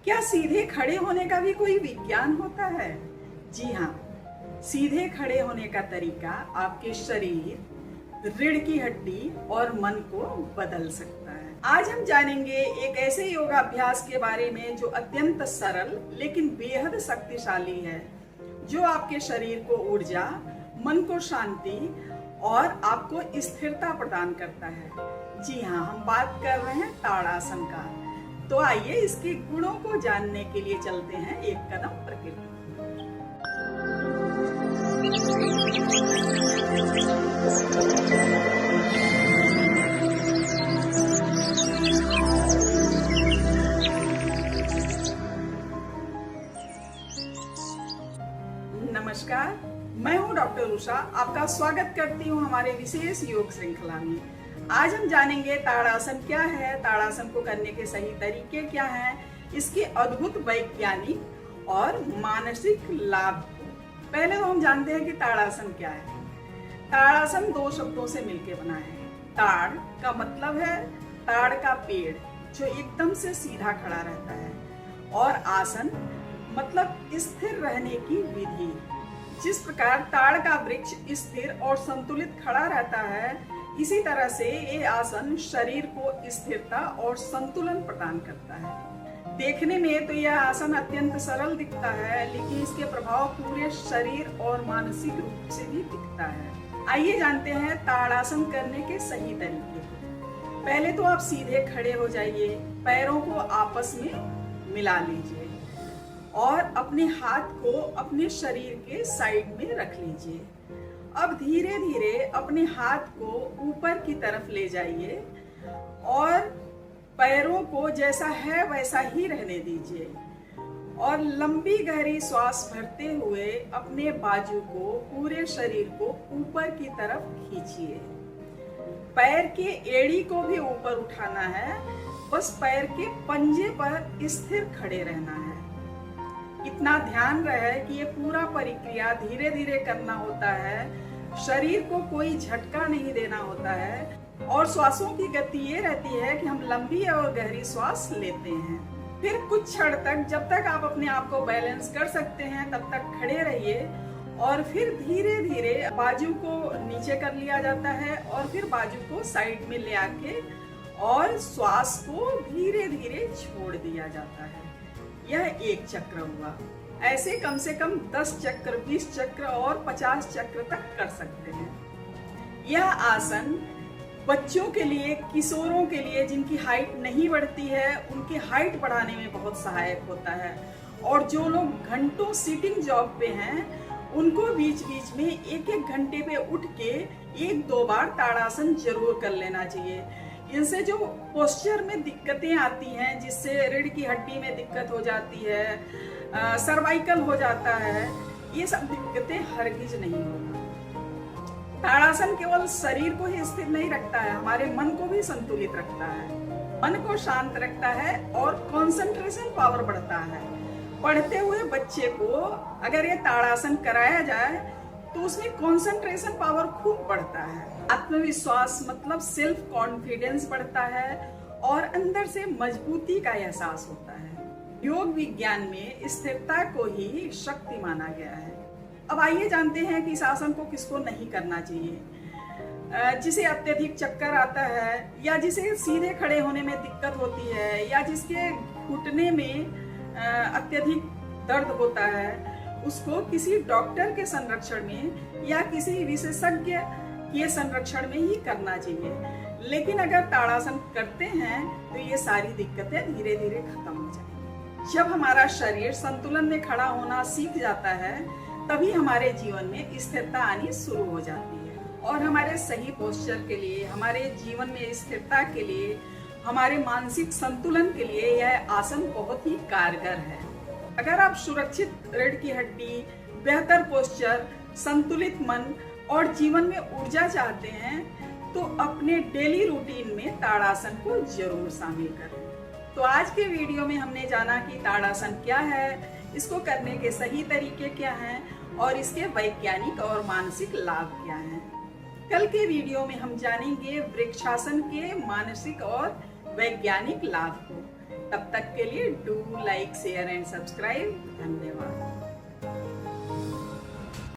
क्या सीधे खड़े होने का भी कोई विज्ञान होता है? जी हाँ, सीधे खड़े होने का तरीका आपके शरीर, रीढ़ की हड्डी और मन को बदल सकता है। आज हम जानेंगे एक ऐसे योगाभ्यास के बारे में जो अत्यंत सरल लेकिन बेहद शक्तिशाली है, जो आपके शरीर को ऊर्जा, मन को शांति और आपको स्थिरता प्रदान करता है। जी हाँ, हम बात कर रहे हैं ताड़ासन का। तो आइए इसके गुणों को जानने के लिए चलते हैं एक कदम प्रकृति। नमस्कार, मैं हूं डॉक्टर उषा। आपका स्वागत करती हूं हमारे विशेष योग श्रृंखला में। आज हम जानेंगे ताड़ासन क्या है, ताड़ासन को करने के सही तरीके क्या हैं, इसके अद्भुत वैज्ञानिक और मानसिक लाभ। पहले तो हम जानते हैं कि ताड़ासन क्या है। ताड़ासन दो शब्दों से मिलकर बना है। ताड़ का मतलब है ताड़ का पेड़ जो एकदम से सीधा खड़ा रहता है, और आसन मतलब स्थिर रहने की विधि। जिस प्रकार ताड़ का वृक्ष स्थिर और संतुलित खड़ा रहता है, इसी तरह से ये आसन शरीर को स्थिरता और संतुलन प्रदान करता है। देखने में तो यह आसन अत्यंत सरल दिखता है, लेकिन इसके प्रभाव पूरे शरीर और मानसिक रूप से भी दिखता है। आइए जानते हैं ताड़ासन करने के सही तरीके। पहले तो आप सीधे खड़े हो जाइए, पैरों को आपस में मिला लीजिए और अपने हाथ को अपने शरीर के साइड में रख लीजिए। अब धीरे धीरे अपने हाथ को ऊपर की तरफ ले जाइए और पैरों को जैसा है वैसा ही रहने दीजिए, और लंबी गहरी श्वास भरते हुए अपने बाजू को, पूरे शरीर को ऊपर की तरफ खींचिए। पैर के एड़ी को भी ऊपर उठाना है, बस पैर के पंजे पर स्थिर खड़े रहना है। इतना ध्यान रहे कि ये पूरा प्रक्रिया धीरे धीरे करना होता है, शरीर को कोई झटका नहीं देना होता है, और श्वासों की गति ये रहती है कि हम लंबी और गहरी श्वास लेते हैं। फिर कुछ क्षण तक, जब तक आप अपने आप को बैलेंस कर सकते हैं तब तक खड़े रहिए, और फिर धीरे धीरे बाजू को नीचे कर लिया जाता है, और फिर बाजू को साइड में ले आके और श्वास को धीरे धीरे छोड़ दिया जाता है। यह एक चक्र हुआ। ऐसे कम से कम 10 चक्र, 20 चक्र और 50 चक्र तक कर सकते हैं। यह आसन बच्चों के लिए, किशोरों के लिए जिनकी हाइट नहीं बढ़ती है, उनकी हाइट बढ़ाने में बहुत सहायक होता है। और जो लोग घंटों सिटिंग जॉब पे हैं, उनको बीच बीच में एक एक घंटे पे उठ के 1-2 बार ताड़ासन जरूर कर लेना चाहिए। इनसे जो पोस्चर में दिक्कतें आती हैं, जिससे रीढ़ की हड्डी में दिक्कत हो जाती है, सर्वाइकल हो जाता है, ये सब दिक्कतें हरगिज नहीं होती। ताड़ासन केवल शरीर को ही स्थिर नहीं रखता है, हमारे मन को भी संतुलित रखता है, मन को शांत रखता है और कंसंट्रेशन पावर बढ़ता है। पढ़ते हुए बच्चे को अगर ये ताड़ासन कराया जाए तो उसमें कंसंट्रेशन पावर खूब बढ़ता है, आत्मविश्वास मतलब सेल्फ कॉन्फिडेंस बढ़ता है, और अंदर से मजबूती का एहसास होता है। योग विज्ञान में स्थिरता को ही शक्ति माना गया है। अब आइए जानते हैं कि इस आसन को किसको नहीं करना चाहिए। जिसे अत्यधिक चक्कर आता है, या जिसे सीधे खड़े होने में दिक्कत होती है, या जिसके घुटने में अत्यधिक दर्द होता है, उसको किसी डॉक्टर के संरक्षण में या किसी विशेषज्ञ के संरक्षण में ही करना चाहिए। लेकिन अगर ताड़ासन करते हैं तो ये सारी दिक्कतें धीरे धीरे खत्म हो जाएंगी। जब हमारा शरीर संतुलन में खड़ा होना सीख जाता है, तभी हमारे जीवन में स्थिरता आनी शुरू हो जाती है, और हमारे सही पोस्चर के लिए, हमारे जीवन में स्थिरता के लिए, हमारे मानसिक संतुलन के लिए यह आसन बहुत ही कारगर है। अगर आप सुरक्षित रीढ़ की हड्डी, बेहतर पोस्चर, संतुलित मन और जीवन में ऊर्जा चाहते हैं, तो अपने डेली रूटीन में ताड़ासन को जरूर शामिल करें। तो आज के वीडियो में हमने जाना कि ताड़ासन क्या है, इसको करने के सही तरीके क्या हैं, और इसके वैज्ञानिक और मानसिक लाभ क्या हैं। कल के वीडियो में हम जानेंगे वृक्षासन के मानसिक और वैज्ञानिक लाभ को। तब तक के लिए do like share and subscribe. धन्यवाद।